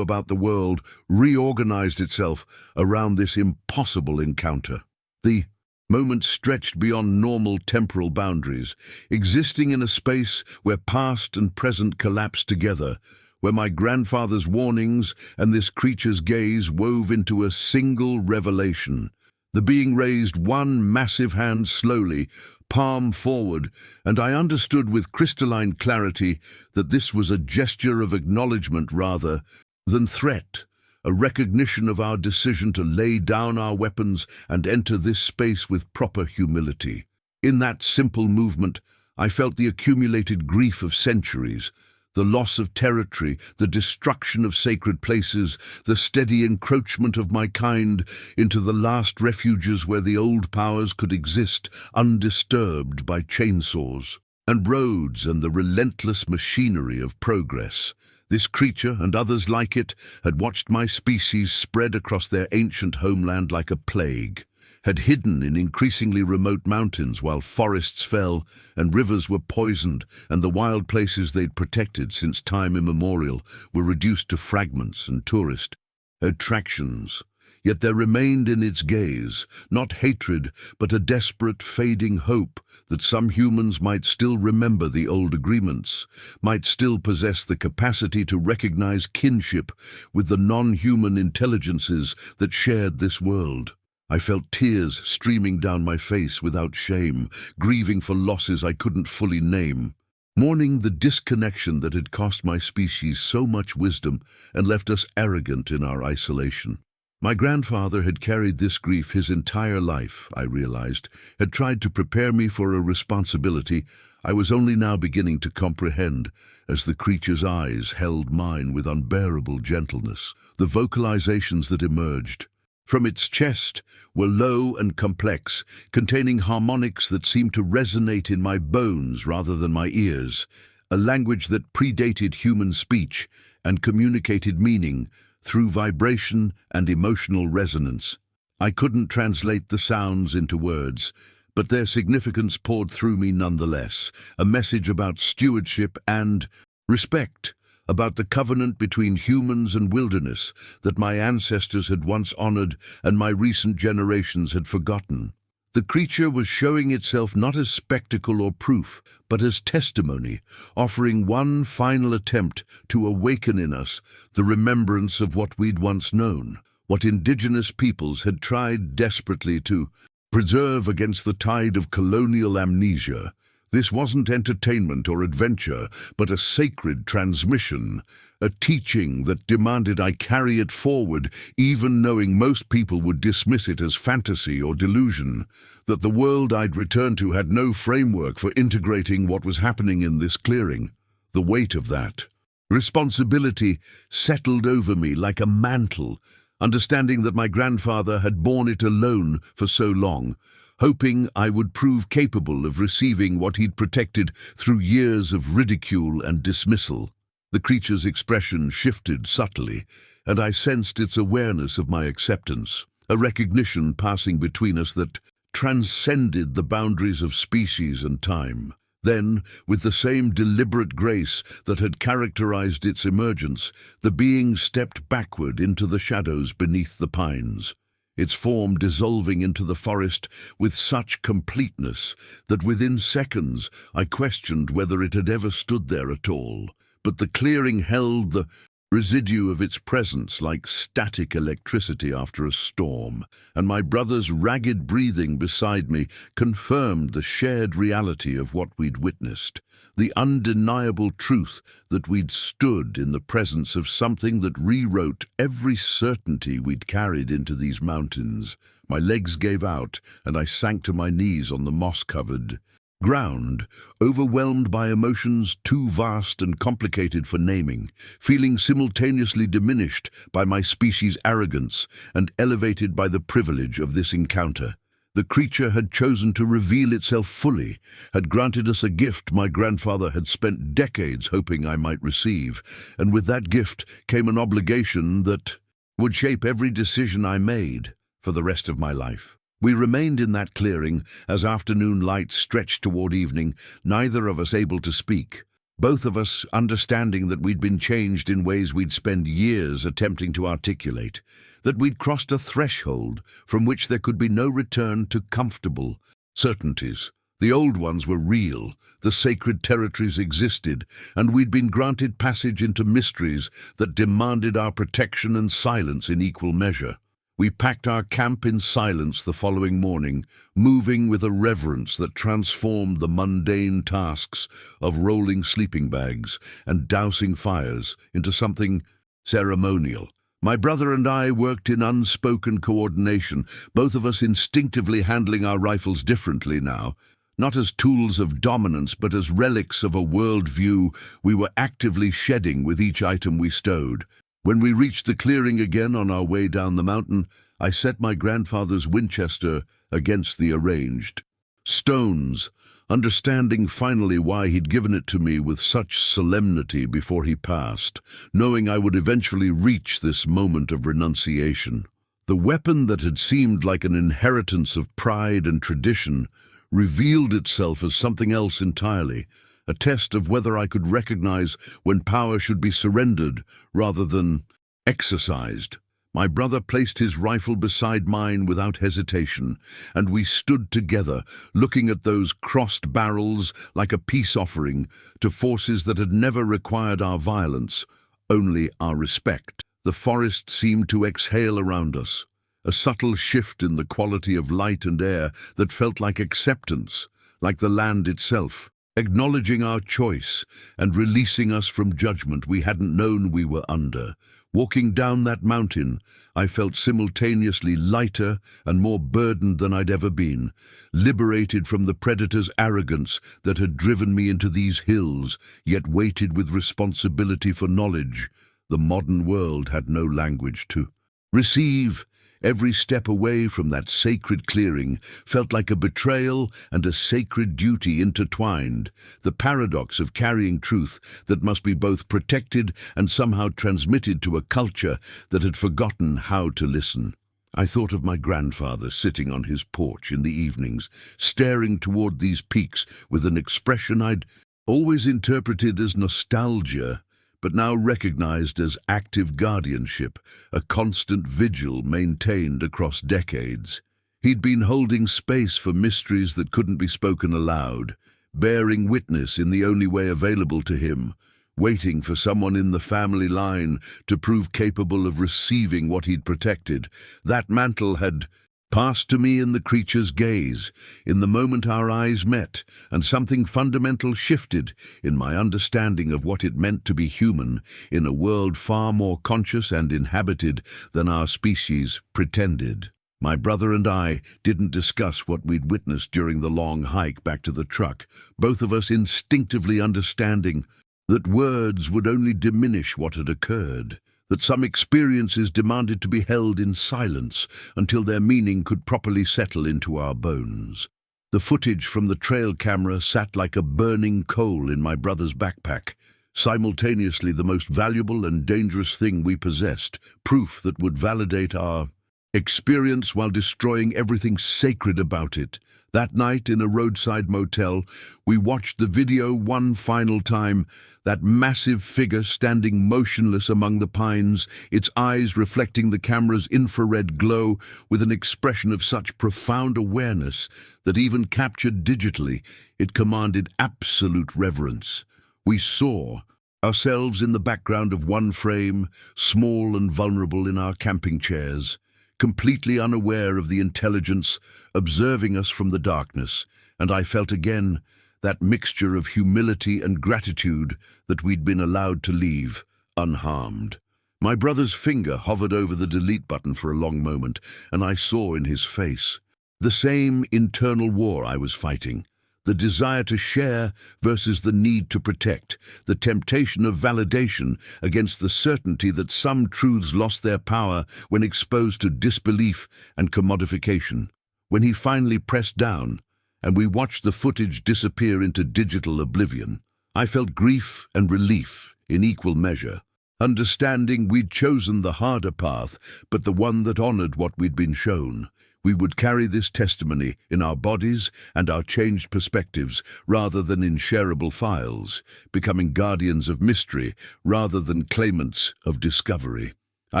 about the world reorganized itself around this impossible encounter. The moment stretched beyond normal temporal boundaries, existing in a space where past and present collapsed together, where my grandfather's warnings and this creature's gaze wove into a single revelation. The being raised one massive hand slowly, palm forward, and I understood with crystalline clarity that this was a gesture of acknowledgement rather than threat, a recognition of our decision to lay down our weapons and enter this space with proper humility. In that simple movement, I felt the accumulated grief of centuries, the loss of territory, the destruction of sacred places, the steady encroachment of my kind into the last refuges where the old powers could exist undisturbed by chainsaws and roads and the relentless machinery of progress. This creature and others like it had watched my species spread across their ancient homeland like a plague, had hidden in increasingly remote mountains while forests fell and rivers were poisoned and the wild places they'd protected since time immemorial were reduced to fragments and tourist attractions. Yet there remained in its gaze not hatred but a desperate fading hope that some humans might still remember the old agreements, might still possess the capacity to recognize kinship with the non-human intelligences that shared this world. I felt tears streaming down my face without shame, grieving for losses I couldn't fully name, mourning the disconnection that had cost my species so much wisdom and left us arrogant in our isolation. My grandfather had carried this grief his entire life, I realized, had tried to prepare me for a responsibility I was only now beginning to comprehend as the creature's eyes held mine with unbearable gentleness. The vocalizations that emerged from its chest were low and complex, containing harmonics that seemed to resonate in my bones rather than my ears, a language that predated human speech and communicated meaning through vibration and emotional resonance. I couldn't translate the sounds into words, but their significance poured through me nonetheless, a message about stewardship and respect, about the covenant between humans and wilderness that my ancestors had once honored and my recent generations had forgotten. The creature was showing itself not as spectacle or proof, but as testimony, offering one final attempt to awaken in us the remembrance of what we'd once known, what indigenous peoples had tried desperately to preserve against the tide of colonial amnesia. This wasn't entertainment or adventure, but a sacred transmission, a teaching that demanded I carry it forward, even knowing most people would dismiss it as fantasy or delusion, that the world I'd returned to had no framework for integrating what was happening in this clearing. The weight of that responsibility settled over me like a mantle, understanding that my grandfather had borne it alone for so long, hoping I would prove capable of receiving what he'd protected through years of ridicule and dismissal. The creature's expression shifted subtly, and I sensed its awareness of my acceptance, a recognition passing between us that transcended the boundaries of species and time. Then, with the same deliberate grace that had characterized its emergence, the being stepped backward into the shadows beneath the pines, its form dissolving into the forest with such completeness that within seconds I questioned whether it had ever stood there at all. But the clearing held the residue of its presence like static electricity after a storm, and my brother's ragged breathing beside me confirmed the shared reality of what we'd witnessed, the undeniable truth that we'd stood in the presence of something that rewrote every certainty we'd carried into these mountains. My legs gave out, and I sank to my knees on the moss-covered ground, overwhelmed by emotions too vast and complicated for naming, feeling simultaneously diminished by my species' arrogance and elevated by the privilege of this encounter. The creature had chosen to reveal itself fully, had granted us a gift my grandfather had spent decades hoping I might receive, and with that gift came an obligation that would shape every decision I made for the rest of my life. We remained in that clearing as afternoon light stretched toward evening, neither of us able to speak, both of us understanding that we'd been changed in ways we'd spent years attempting to articulate, that we'd crossed a threshold from which there could be no return to comfortable certainties. The old ones were real, the sacred territories existed, and we'd been granted passage into mysteries that demanded our protection and silence in equal measure. We packed our camp in silence the following morning, moving with a reverence that transformed the mundane tasks of rolling sleeping bags and dousing fires into something ceremonial. My brother and I worked in unspoken coordination, both of us instinctively handling our rifles differently now, not as tools of dominance but as relics of a worldview we were actively shedding with each item we stowed. When we reached the clearing again on our way down the mountain, I set my grandfather's Winchester against the arranged stones, understanding finally why he'd given it to me with such solemnity before he passed, knowing I would eventually reach this moment of renunciation. The weapon that had seemed like an inheritance of pride and tradition revealed itself as something else entirely, a test of whether I could recognize when power should be surrendered rather than exercised. My brother placed his rifle beside mine without hesitation, and we stood together, looking at those crossed barrels like a peace offering to forces that had never required our violence, only our respect. The forest seemed to exhale around us, a subtle shift in the quality of light and air that felt like acceptance, like the land itself, acknowledging our choice and releasing us from judgment we hadn't known we were under. Walking down that mountain, I felt simultaneously lighter and more burdened than I'd ever been, liberated from the predator's arrogance that had driven me into these hills, yet weighted with responsibility for knowledge the modern world had no language to receive. Every step away from that sacred clearing felt like a betrayal and a sacred duty intertwined, the paradox of carrying truth that must be both protected and somehow transmitted to a culture that had forgotten how to listen. I thought of my grandfather sitting on his porch in the evenings, staring toward these peaks with an expression I'd always interpreted as nostalgia, but now recognized as active guardianship, a constant vigil maintained across decades. He'd been holding space for mysteries that couldn't be spoken aloud, bearing witness in the only way available to him, waiting for someone in the family line to prove capable of receiving what he'd protected. That mantle had passed to me in the creature's gaze, in the moment our eyes met, and something fundamental shifted in my understanding of what it meant to be human in a world far more conscious and inhabited than our species pretended. My brother and I didn't discuss what we'd witnessed during the long hike back to the truck, both of us instinctively understanding that words would only diminish what had occurred, that some experiences demanded to be held in silence until their meaning could properly settle into our bones. The footage from the trail camera sat like a burning coal in my brother's backpack, simultaneously the most valuable and dangerous thing we possessed, proof that would validate our experience while destroying everything sacred about it. That night in a roadside motel, we watched the video one final time, that massive figure standing motionless among the pines, its eyes reflecting the camera's infrared glow with an expression of such profound awareness that even captured digitally, it commanded absolute reverence. We saw ourselves in the background of one frame, small and vulnerable in our camping chairs, completely unaware of the intelligence observing us from the darkness, and I felt again that mixture of humility and gratitude that we'd been allowed to leave unharmed. My brother's finger hovered over the delete button for a long moment, and I saw in his face the same internal war I was fighting. The desire to share versus the need to protect, the temptation of validation against the certainty that some truths lost their power when exposed to disbelief and commodification. When he finally pressed down, and we watched the footage disappear into digital oblivion, I felt grief and relief in equal measure, understanding we'd chosen the harder path, but the one that honored what we'd been shown. We would carry this testimony in our bodies and our changed perspectives rather than in shareable files, becoming guardians of mystery rather than claimants of discovery. I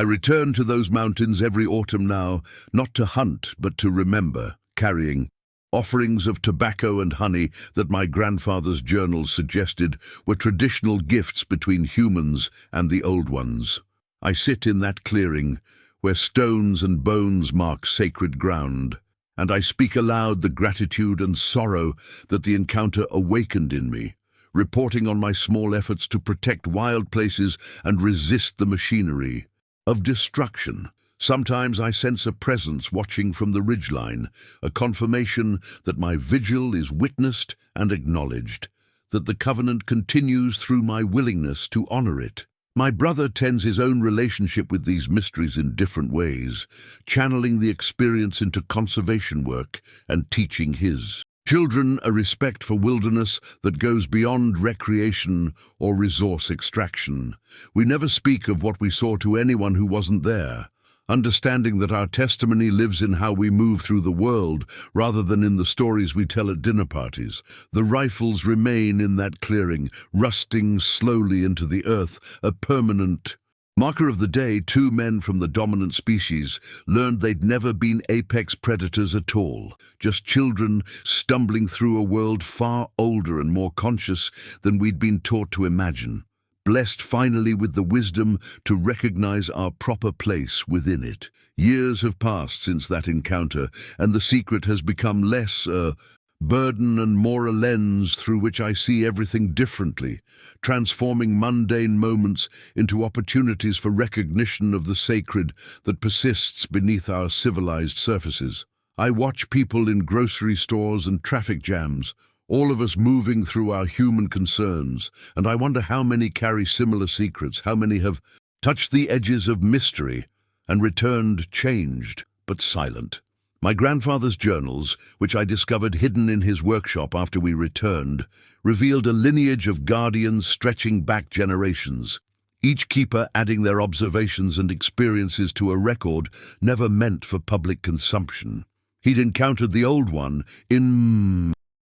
return to those mountains every autumn now, not to hunt but to remember, carrying offerings of tobacco and honey that my grandfather's journals suggested were traditional gifts between humans and the old ones. I sit in that clearing, where stones and bones mark sacred ground, and I speak aloud the gratitude and sorrow that the encounter awakened in me, reporting on my small efforts to protect wild places and resist the machinery of destruction. Sometimes I sense a presence watching from the ridgeline, a confirmation that my vigil is witnessed and acknowledged, that the covenant continues through my willingness to honor it. My brother tends his own relationship with these mysteries in different ways, channeling the experience into conservation work and teaching his children a respect for wilderness that goes beyond recreation or resource extraction. We never speak of what we saw to anyone who wasn't there, understanding that our testimony lives in how we move through the world rather than in the stories we tell at dinner parties. The rifles remain in that clearing, rusting slowly into the earth, a permanent marker of the day. Two men from the dominant species learned they'd never been apex predators at all, just children stumbling through a world far older and more conscious than we'd been taught to imagine, blessed finally with the wisdom to recognize our proper place within it. Years have passed since that encounter, and the secret has become less a burden and more a lens through which I see everything differently, transforming mundane moments into opportunities for recognition of the sacred that persists beneath our civilized surfaces. I watch people in grocery stores and traffic jams, all of us moving through our human concerns, and I wonder how many carry similar secrets, how many have touched the edges of mystery and returned changed but silent. My grandfather's journals, which I discovered hidden in his workshop after we returned, revealed a lineage of guardians stretching back generations, each keeper adding their observations and experiences to a record never meant for public consumption. He'd encountered the old one in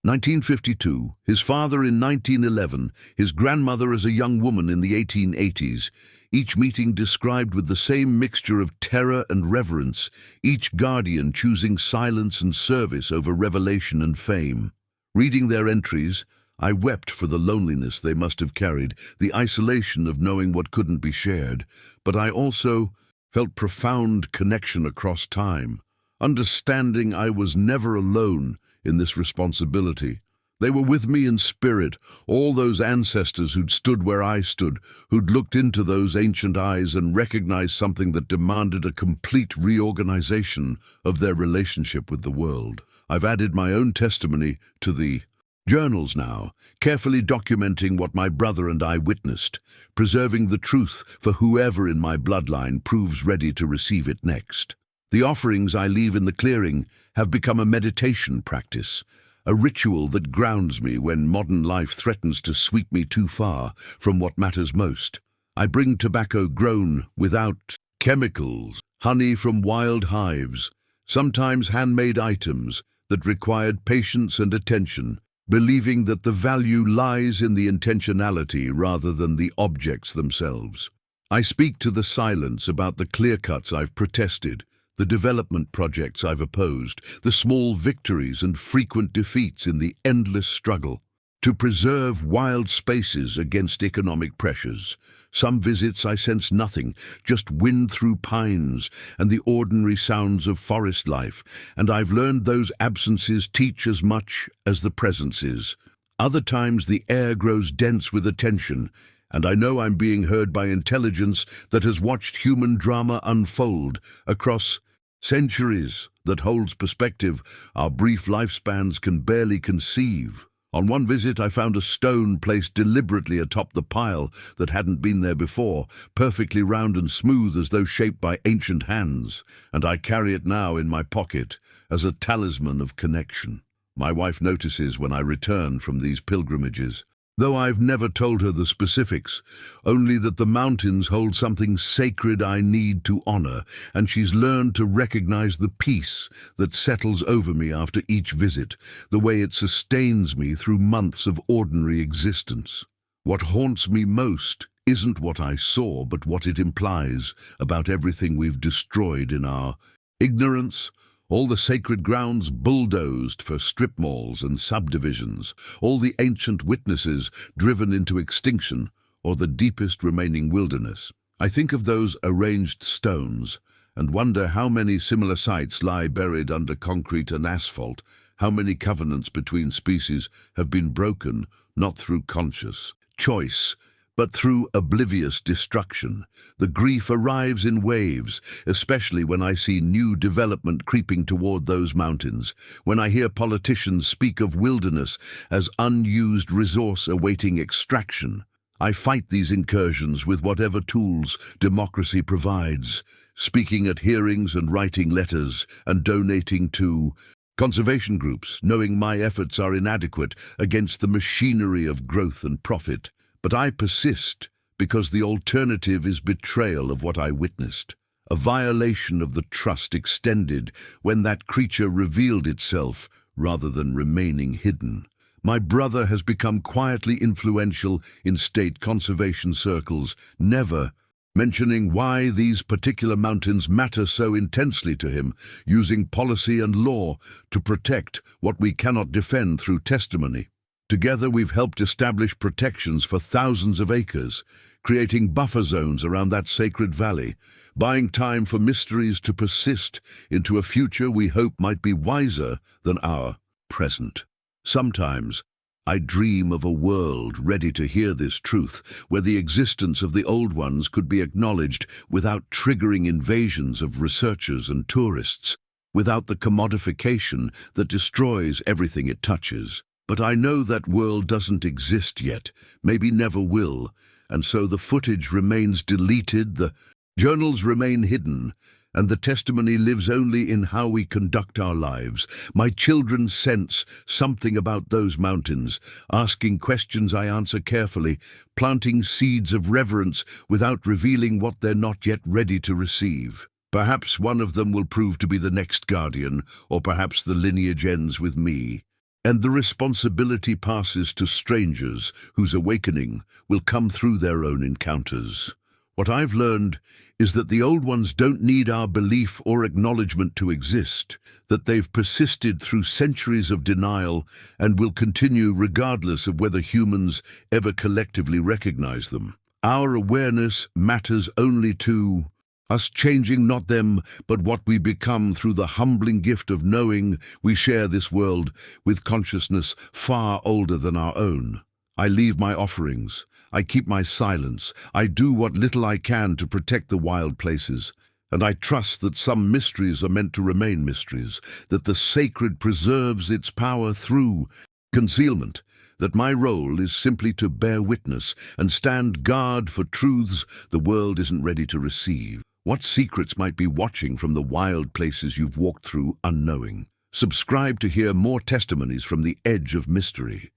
1952, his father in 1911, his grandmother as a young woman in the 1880s, each meeting described with the same mixture of terror and reverence, each guardian choosing silence and service over revelation and fame. Reading their entries, I wept for the loneliness they must have carried, the isolation of knowing what couldn't be shared, but I also felt profound connection across time, understanding I was never alone in this responsibility. They were with me in spirit, all those ancestors who'd stood where I stood, who'd looked into those ancient eyes and recognized something that demanded a complete reorganization of their relationship with the world. I've added my own testimony to the journals now, carefully documenting what my brother and I witnessed, preserving the truth for whoever in my bloodline proves ready to receive it next. The offerings I leave in the clearing have become a meditation practice, a ritual that grounds me when modern life threatens to sweep me too far from what matters most. I bring tobacco grown without chemicals, honey from wild hives, sometimes handmade items that required patience and attention, believing that the value lies in the intentionality rather than the objects themselves. I speak to the silence about the clear-cuts I've protested, the development projects I've opposed, the small victories and frequent defeats in the endless struggle. to preserve wild spaces against economic pressures. Some visits I sense nothing, just wind through pines and the ordinary sounds of forest life, and I've learned those absences teach as much as the presences. Other times the air grows dense with attention, and I know I'm being heard by intelligence that has watched human drama unfold across centuries that holds perspective our brief lifespans can barely conceive. On one visit, I found a stone placed deliberately atop the pile that hadn't been there before, perfectly round and smooth as though shaped by ancient hands, and I carry it now in my pocket as a talisman of connection. My wife notices when I return from these pilgrimages, though I've never told her the specifics, only that the mountains hold something sacred I need to honor, and she's learned to recognize the peace that settles over me after each visit, the way it sustains me through months of ordinary existence. What haunts me most isn't what I saw, but what it implies about everything we've destroyed in our ignorance. All the sacred grounds bulldozed for strip malls and subdivisions, all the ancient witnesses driven into extinction or the deepest remaining wilderness. I think of those arranged stones and wonder how many similar sites lie buried under concrete and asphalt, how many covenants between species have been broken not through conscious choice, but through oblivious destruction. The grief arrives in waves, especially when I see new development creeping toward those mountains, when I hear politicians speak of wilderness as unused resource awaiting extraction. I fight these incursions with whatever tools democracy provides, speaking at hearings and writing letters and donating to conservation groups, knowing my efforts are inadequate against the machinery of growth and profit. But I persist because the alternative is betrayal of what I witnessed, a violation of the trust extended when that creature revealed itself rather than remaining hidden. My brother has become quietly influential in state conservation circles, never mentioning why these particular mountains matter so intensely to him, using policy and law to protect what we cannot defend through testimony. Together we've helped establish protections for thousands of acres, creating buffer zones around that sacred valley, buying time for mysteries to persist into a future we hope might be wiser than our present. Sometimes I dream of a world ready to hear this truth, where the existence of the old ones could be acknowledged without triggering invasions of researchers and tourists, without the commodification that destroys everything it touches. But I know that world doesn't exist yet, maybe never will, and so the footage remains deleted, the journals remain hidden, and the testimony lives only in how we conduct our lives. My children sense something about those mountains, asking questions I answer carefully, planting seeds of reverence without revealing what they're not yet ready to receive. Perhaps one of them will prove to be the next guardian, or perhaps the lineage ends with me. And the responsibility passes to strangers whose awakening will come through their own encounters. What I've learned is that the old ones don't need our belief or acknowledgement to exist, that they've persisted through centuries of denial and will continue regardless of whether humans ever collectively recognize them. Our awareness matters only to us, changing not them, but what we become through the humbling gift of knowing we share this world with consciousness far older than our own. I leave my offerings. I keep my silence. I do what little I can to protect the wild places. And I trust that some mysteries are meant to remain mysteries, that the sacred preserves its power through concealment, that my role is simply to bear witness and stand guard for truths the world isn't ready to receive. What secrets might be watching from the wild places you've walked through unknowing? Subscribe to hear more testimonies from the edge of mystery.